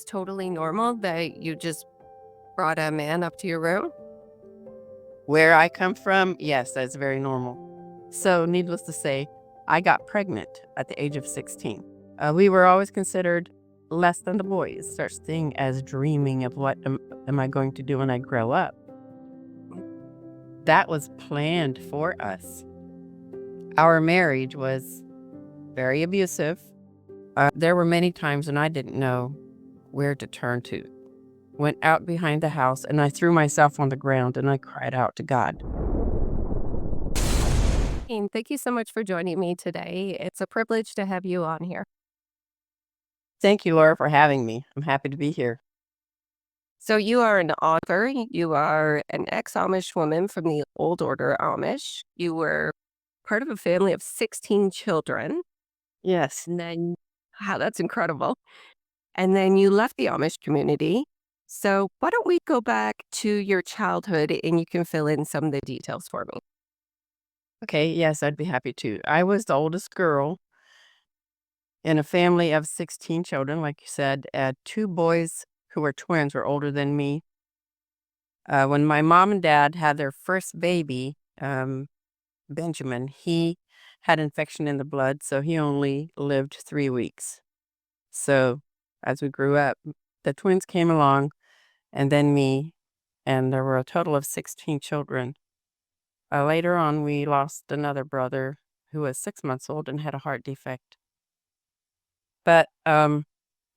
was totally normal that you just brought a man up to your room? Where I come from, yes, that's very normal. So, needless to say, I got pregnant at the age of 16. We were always considered less than the boys, such thing as dreaming of what am I going to do when I grow up. That was planned for us. Our marriage was very abusive. There were many times when I didn't know where to turn to. Went out behind the house and I threw myself on the ground and I cried out to God. And thank you so much for joining me today. It's a privilege to have you on here. Thank you, Laura, for having me. I'm happy to be here. So, you are an author. You are an ex-Amish woman from the Old Order Amish. You were part of a family of 16 children. Yes. And then, wow, that's incredible. And then you left the Amish community. So, why don't we go back to your childhood and you can fill in some of the details for me? Okay, yes, I'd be happy to. I was the oldest girl in a family of 16 children, like you said. Two boys who were twins were older than me. When my mom and dad had their first baby, Benjamin, he had infection in the blood, so he only lived 3 weeks. So as we grew up, the twins came along, and then me, and there were a total of 16 children. Later on, we lost another brother who was 6 months old and had a heart defect. But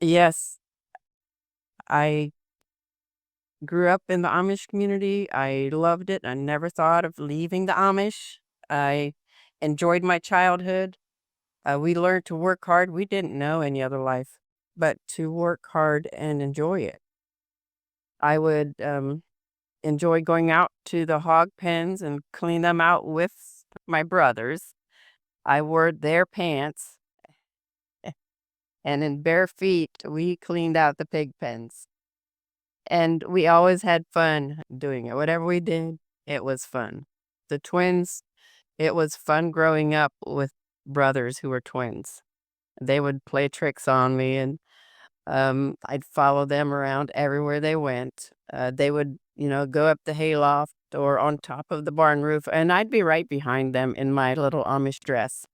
yes, I grew up in the Amish community. I loved it. I never thought of leaving the Amish. I enjoyed my childhood. We learned to work hard. We didn't know any other life but to work hard and enjoy it. I would enjoy going out to the hog pens and clean them out with my brothers. I wore their pants, and in bare feet, we cleaned out the pig pens. And we always had fun doing it. Whatever we did, it was fun. The twins, it was fun growing up with brothers who were twins. They would play tricks on me, and I'd follow them around everywhere they went. They would, go up the hayloft or on top of the barn roof, and I'd be right behind them in my little Amish dress.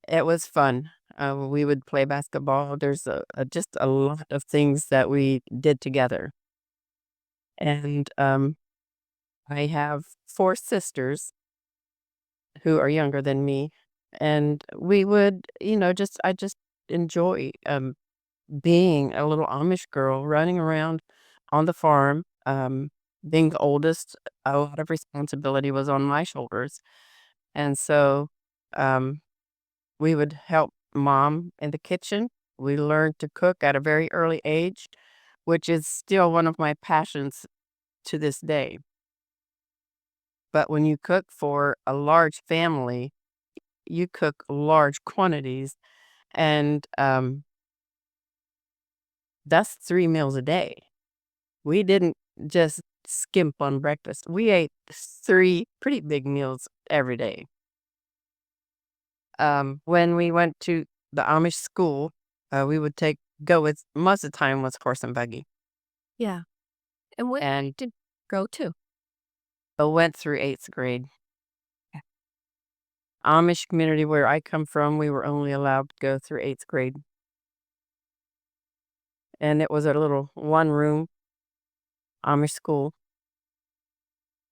It was fun. We would play basketball. There's just a lot of things that we did together. And I have four sisters who are younger than me, and we would, I just enjoy being a little Amish girl running around on the farm. Being the oldest, a lot of responsibility was on my shoulders. And so um, we would help mom in the kitchen. We learned to cook at a very early age, which is still one of my passions to this day. But when you cook for a large family, you cook large quantities, and that's 3 meals a day. We didn't just skimp on breakfast. We ate three pretty big meals every day. When we went to the Amish school, we would go with most of the time was horse and buggy, Yeah. And what and did you go to? I went through 8th grade. Yeah. Amish community where I come from, we were only allowed to go through 8th grade, and it was a little one-room Amish school.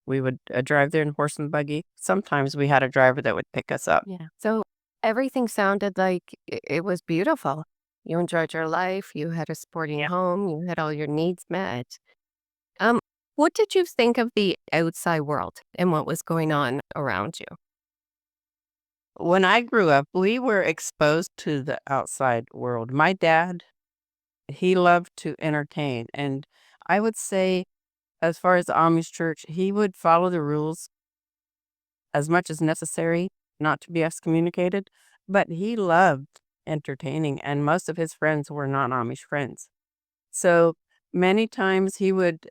We would drive there in horse and buggy. Sometimes we had a driver that would pick us up. Yeah. So everything sounded like it was beautiful. You enjoyed your life. You had a sporting Yeah. home. You had all your needs met. Um, what did you think of the outside world and what was going on around you? When I grew up, we were exposed to the outside world. My dad, he loved to entertain. And I would say, as far as the Amish church, he would follow the rules as much as necessary, not to be excommunicated. But he loved entertaining, and most of his friends were non Amish friends. So many times he would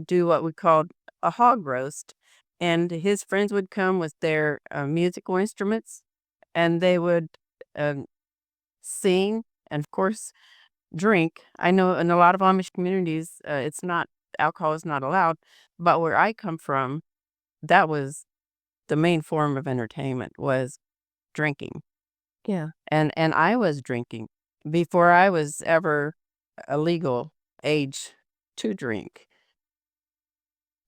do what we called a hog roast, and his friends would come with their musical instruments, and they would um, sing. And of course, drink. I know in a lot of Amish communities, alcohol is not allowed, but where I come from, that was the main form of entertainment was drinking. Yeah. And I was drinking before I was ever a legal age to drink.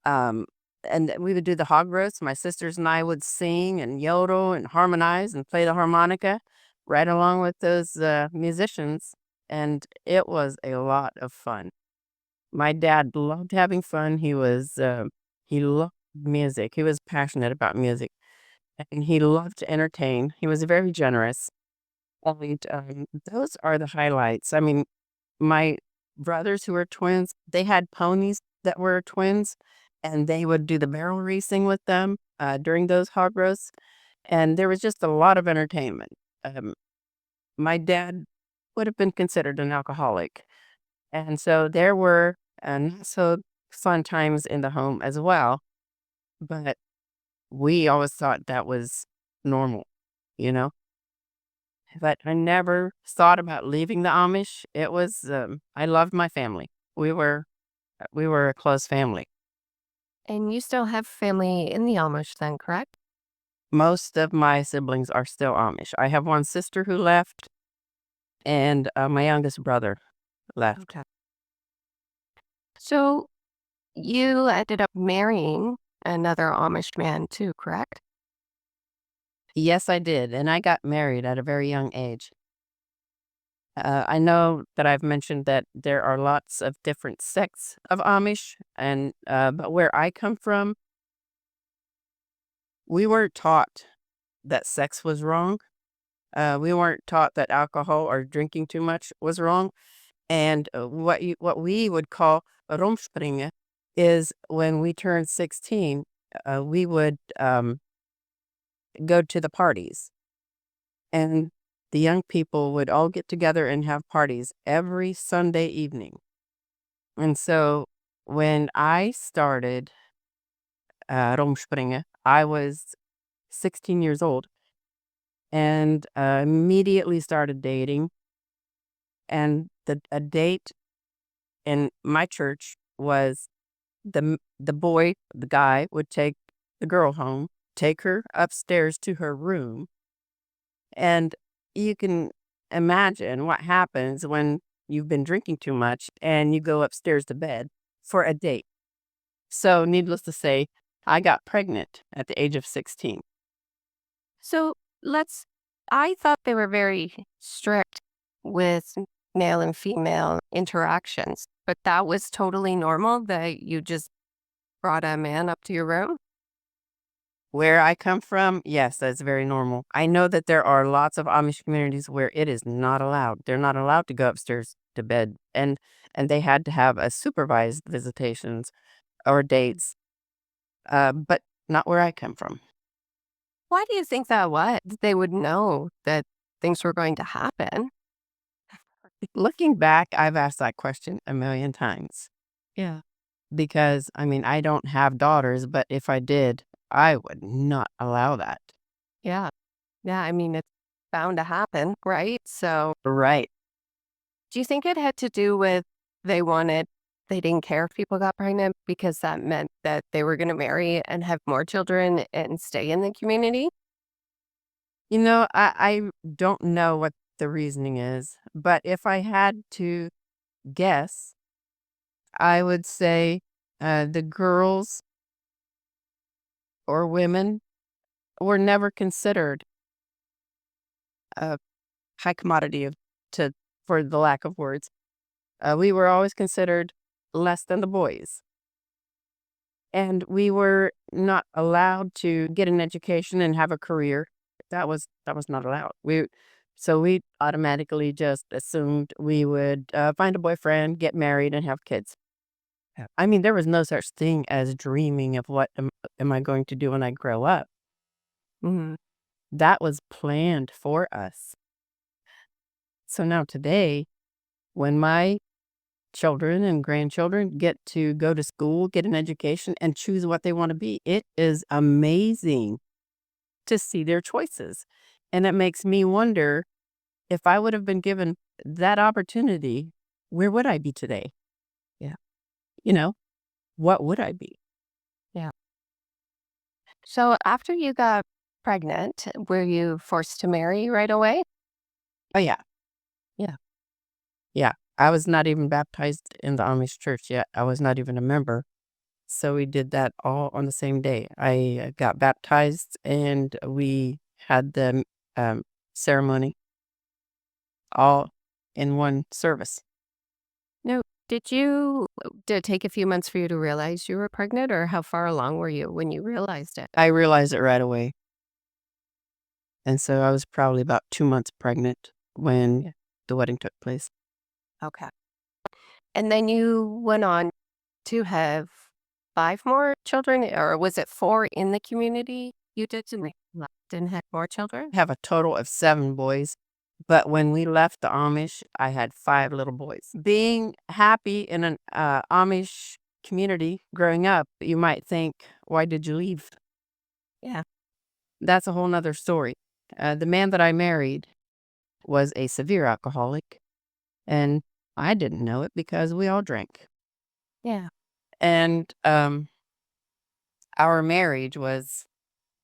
Um, and we would do the hog roast. My sisters and I would sing and yodel and harmonize and play the harmonica right along with those musicians. And it was a lot of fun. My dad loved having fun. He loved music. He was passionate about music and he loved to entertain. He was very generous. And those are the highlights. I mean, my brothers who were twins, they had ponies that were twins, and they would do the barrel racing with them during those hog roasts. And there was just a lot of entertainment. Um, my dad would have been considered an alcoholic. And so there were not so fun times in the home as well. But we always thought that was normal, you know? But I never thought about leaving the Amish. I loved my family. We were a close family. And you still have family in the Amish then, correct? Most of my siblings are still Amish. I have one sister who left, and my youngest brother left. Okay. So you ended up marrying another Amish man too, correct? Yes, I did, and I got married at a very young age. I know that I've mentioned that there are lots of different sects of Amish, and but where I come from, we weren't taught that sex was wrong. We weren't taught that alcohol or drinking too much was wrong. And what we would call rumspringen is when we turned 16, we would go to the parties, and the young people would all get together and have parties every Sunday evening. And so when I started rumspringen, I was 16 years old and immediately started dating. And a date in my church was the guy would take the girl home, take her upstairs to her room, and you can imagine what happens when you've been drinking too much and you go upstairs to bed for a date. So, needless to say, I got pregnant at the age of 16. So I thought they were very strict with male and female interactions, but that was totally normal that you just brought a man up to your room? Where I come from, yes, that's very normal. I know that there are lots of Amish communities where it is not allowed. They're not allowed to go upstairs to bed, and they had to have a supervised visitations or dates, but not where I come from. Why do you think that was? They would know that things were going to happen. Looking back, I've asked that question a million times Yeah. because, I mean, I don't have daughters, but if I did, I would not allow that. Yeah. Yeah. I mean, it's bound to happen, right? So, Right. do you think it had to do with they wanted, they didn't care if people got pregnant because that meant that they were going to marry and have more children and stay in the community? I don't know what the reasoning is, but if I had to guess, I would say the girls or women were never considered a high commodity to for the lack of words. We were always considered less than the boys, and we were not allowed to get an education and have a career. That was not allowed. We automatically just assumed we would find a boyfriend, get married, and have kids. Yeah. I mean, there was no such thing as dreaming of what am I going to do when I grow up. Mhm. That was planned for us. So now today, when my children and grandchildren get to go to school, get an education, and choose what they want to be, it is amazing to see their choices. And it makes me wonder if I would have been given that opportunity, where would I be today? Yeah. You know, what would I be? Yeah. So after you got pregnant, were you forced to marry right away? Oh, yeah. Yeah. Yeah. I was not even baptized in the Amish church yet. I was not even a member. So we did that all on the same day. I got baptized and we had the um, ceremony all in one service. No, did it take a few months for you to realize you were pregnant, or how far along were you when you realized it? I realized it right away. And so I was probably about 2 months pregnant when Yeah. the wedding took place. Okay. And then you went on to have 5 more children, or was it 4 in the community you did and then left and had more children? I have a total of 7 boys. But when we left the Amish, I had 5 little boys. Being happy in an Amish community growing up, you might think, why did you leave? Yeah. That's a whole nother story. The man that I married was a severe alcoholic, and I didn't know it because we all drank. Yeah. And our marriage was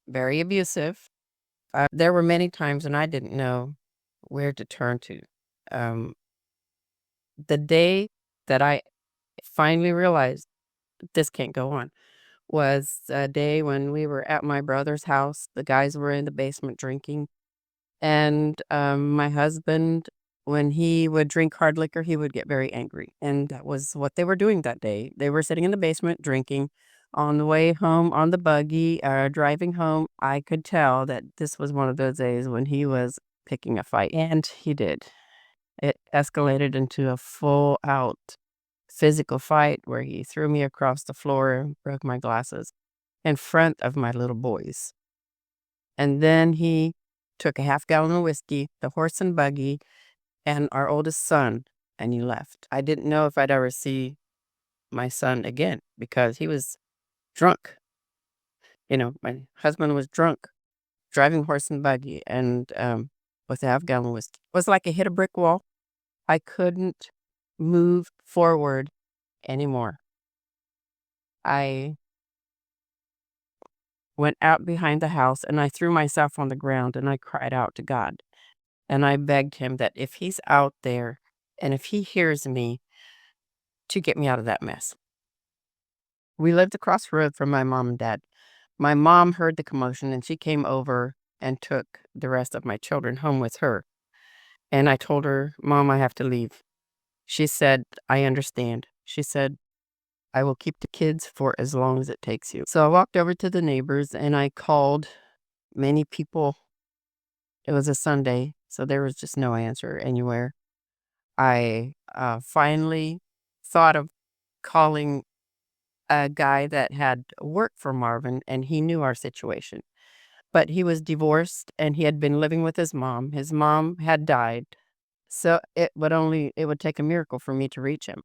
very abusive. There were many times when I didn't know where to turn to. Um, the day that I finally realized this can't go on was a day when we were at my brother's house. The guys were in the basement drinking. And my husband, when he would drink hard liquor, he would get very angry. And that was what they were doing that day. They were sitting in the basement drinking. On the way home on the buggy, driving home, I could tell that this was one of those days when he was picking a fight. And he did. It escalated into a full out physical fight where he threw me across the floor and broke my glasses in front of my little boys. And then he took a half-gallon of whiskey, the horse and buggy, and our oldest son, and he left. I didn't know if I'd ever see my son again because he was drunk. My husband was drunk, driving horse and buggy, and with a half-gallon of whiskey. It was like I hit a brick wall. I couldn't move forward anymore. I went out behind the house and I threw myself on the ground and I cried out to God. And I begged him that if he's out there and if he hears me, to get me out of that mess. We lived across the road from my mom and dad. My mom heard the commotion and she came over and took the rest of my children home with her. And I told her, Mom, I have to leave. She said, I understand. She said, I will keep the kids for as long as it takes you. So I walked over to the neighbors and I called many people. It was a Sunday, so there was just no answer anywhere. I finally thought of calling a guy that had worked for Marvin, and he knew our situation. But he was divorced, and he had been living with his mom. His mom had died, so it would take a miracle for me to reach him.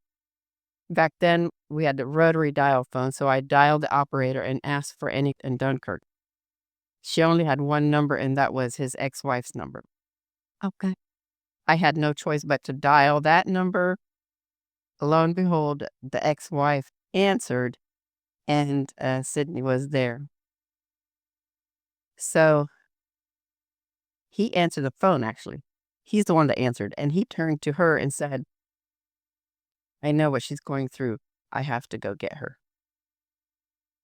Back then, we had the rotary dial phone, so I dialed the operator and asked for any in Dunkirk. She only had one number, and that was his ex-wife's number. Okay. I had no choice but to dial that number. Lo and behold, the ex-wife answered, and Sydney was there. So he answered the phone, actually. He's the one that answered, and he turned to her and said, I know what she's going through. I have to go get her.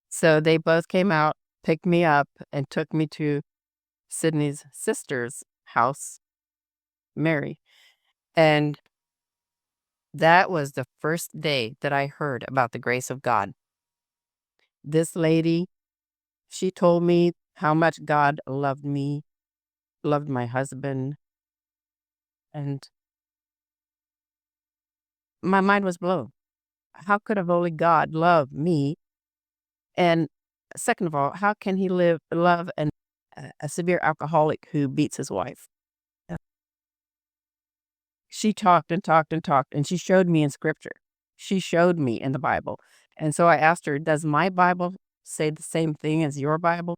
So they both came out, picked me up, and took me to Sydney's sister's house, Mary. And that was the first day that I heard about the grace of God. This lady, she told me how much God loved me, loved my husband, and my mind was blown. How could a holy God love me? And second of all, how can he love a severe alcoholic who beats his wife? She talked and talked and talked, and she showed me in scripture. She showed me in the Bible. And so I asked her, does my Bible say the same thing as your Bible?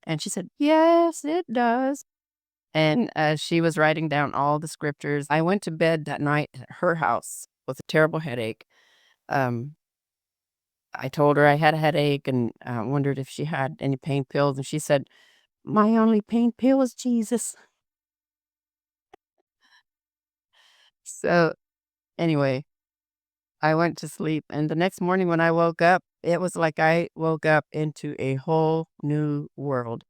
And she said, yes, it does. And she was writing down all the scriptures. I went to bed that night at her house with a terrible headache. Um, I told her I had a headache and wondered if she had any pain pills. And she said, "My only pain pill is Jesus." So anyway, I went to sleep. And the next morning when I woke up, it was like I woke up into a whole new world.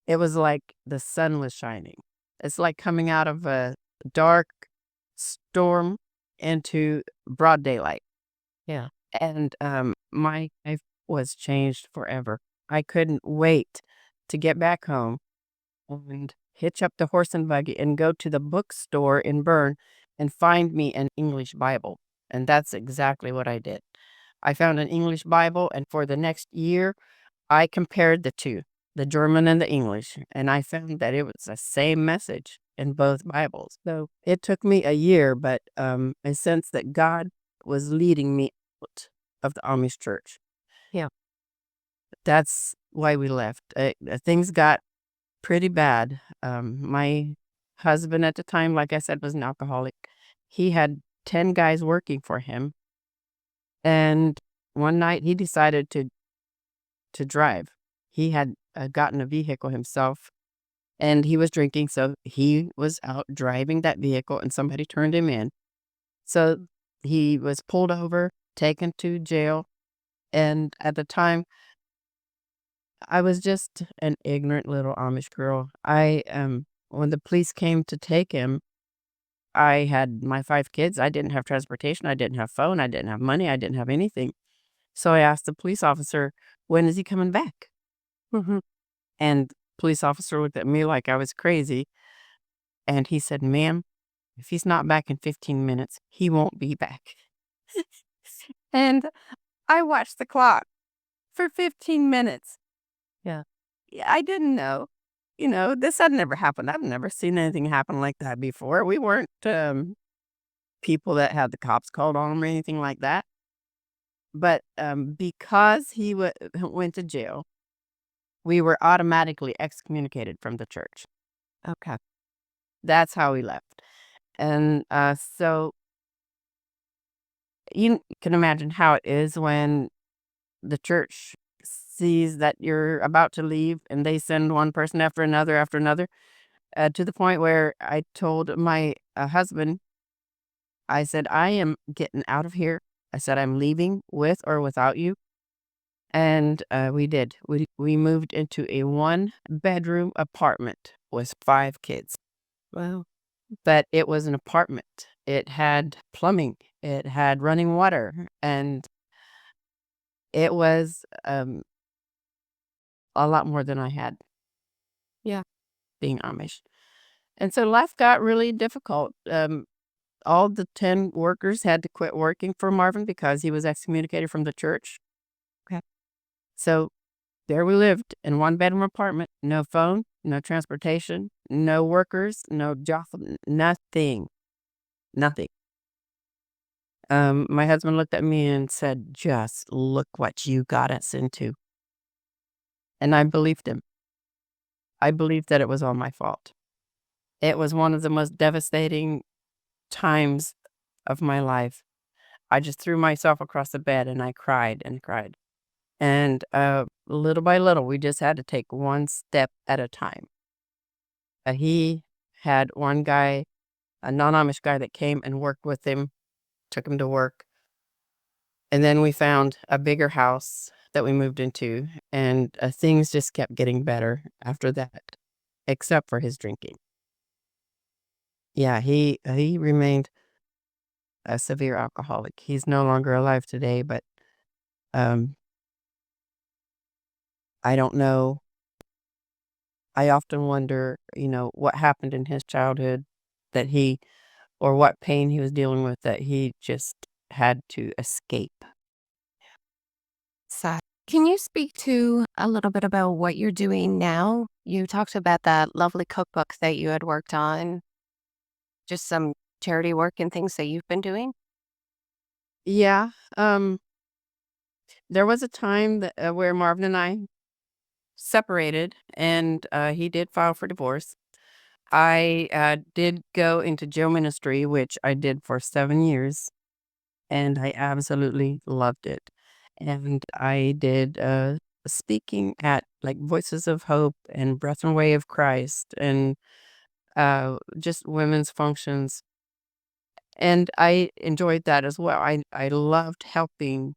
It was like the sun was shining. It's like coming out of a dark storm into broad daylight. Yeah. And my life was changed forever. I couldn't wait to get back home and hitch up the horse and buggy and go to the bookstore in Bern and find me an English Bible. And that's exactly what I did. I found an English Bible, and for the next year, I compared the two, the German and the English, and I found that it was the same message in both Bibles. So it took me a year, but I sensed that God was leading me out of the Amish church. Yeah. That's why we left. Things got pretty bad. My husband at the time, like I said, was an alcoholic. He had 10 guys working for him, and one night he decided to drive. He had gotten a vehicle himself and he was drinking. So he was out driving that vehicle and somebody turned him in. So he was pulled over, taken to jail. And at the time, I was just an ignorant little Amish girl. When the police came to take him, I had my 5 kids. I didn't have transportation. I didn't have phone. I didn't have money. I didn't have anything. So I asked the police officer, "When is he coming back?" Mhm. And police officer looked at me like I was crazy, and he said, "Ma'am, if he's not back in 15 minutes, he won't be back." And I watched the clock for 15 minutes. Yeah. Yeah, I didn't know. This had never happened. I've never seen anything happen like that before. We weren't people that had the cops called on them or anything like that. But because he went to jail, we were automatically excommunicated from the church. Okay. That's how we left. And so you can imagine how it is when the church sees that you're about to leave and they send one person after another, to the point where I told my husband, I said, "I am getting out of here." I said, "I'm leaving with or without you." And we did. We moved into a 1-bedroom apartment with 5 kids. Wow. But it was an apartment. It had plumbing, it had running water, and it was a lot more than I had Yeah. being Amish. And so life got really difficult. All the 10 workers had to quit working for Marvin because he was excommunicated from the church. Okay. So there we lived in 1-bedroom apartment, no phone, no transportation, no workers, no job, nothing, nothing. My husband looked at me and said, "Just look what you got us into." And I believed him. I believed that it was all my fault. It was one of the most devastating times of my life. I just threw myself across the bed and I cried and cried. And little by little, we just had to take one step at a time. He had one guy, a non-Amish guy that came and worked with him, took him to work. And then we found a bigger house that we moved into, and things just kept getting better after that, except for his drinking. Yeah, he remained a severe alcoholic. He's no longer alive today, but um, I don't know. I often wonder, what happened in his childhood that or what pain he was dealing with that he just had to escape. Sad. Can you speak to a little bit about what you're doing now? You talked about that lovely cookbook that you had worked on, just some charity work and things that you've been doing? Yeah, there was a time where Marvin and I separated, and he did file for divorce. I did go into jail ministry, which I did for 7 years, and I absolutely loved it. And I did speaking at like Voices of Hope and Breath and Way of Christ and just women's functions. And I enjoyed that as well. I loved helping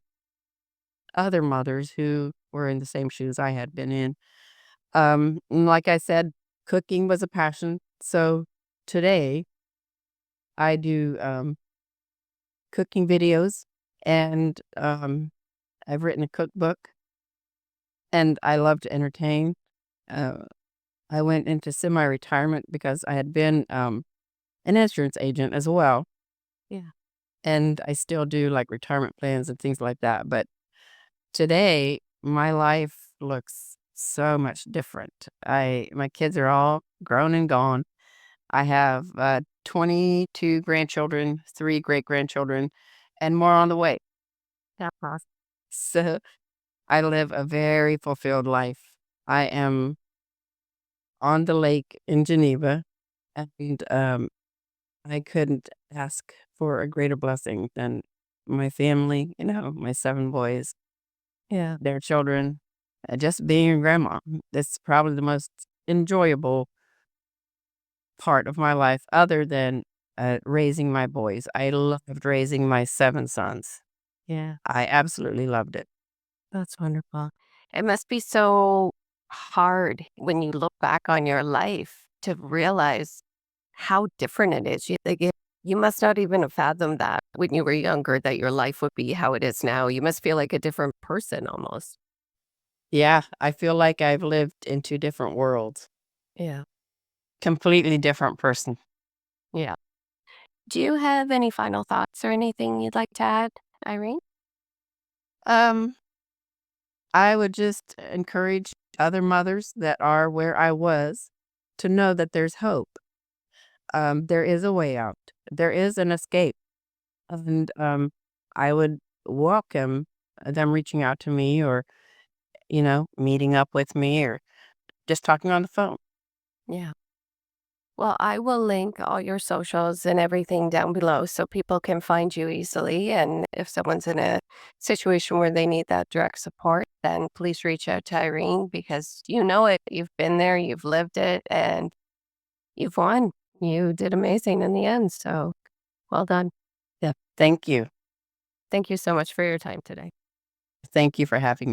other mothers who were in the same shoes I had been in. And like I said, cooking was a passion. So today I do cooking videos and I've written a cookbook and I love to entertain. Uh, I went into semi retirement because I had been an insurance agent as well. Yeah. And I still do like retirement plans and things like that. But today, my life looks so much different. My kids are all grown and gone. I have 22 grandchildren, 3 great-grandchildren, and more on the way. That's awesome. So, I live a very fulfilled life. I am on the lake in Geneva, and, I couldn't ask for a greater blessing than my family, my 7 boys, Yeah. their children, just being a grandma. It's probably the most enjoyable part of my life other than, raising my boys. I loved raising my 7 sons. Yeah. I absolutely loved it. That's wonderful. It must be so hard when you look back on your life to realize how different it is. You must not even have fathomed that when you were younger that your life would be how it is now. You must feel like a different person almost. Yeah, I feel like I've lived in 2 different worlds. Yeah. Completely different person. Yeah. Do you have any final thoughts or anything you'd like to add, Irene? Um, I would just encourage other mothers that are where I was to know that there's hope. There is a way out. There is an escape. And, I would welcome them reaching out to me or, meeting up with me or just talking on the phone. Yeah. Well, I will link all your socials and everything down below so people can find you easily. And if someone's in a situation where they need that direct support, then please reach out to Irene because you know it. You've been there, you've lived it, and you've won. You did amazing in the end. So well done. Yeah. Thank you. Thank you so much for your time today. Thank you for having me.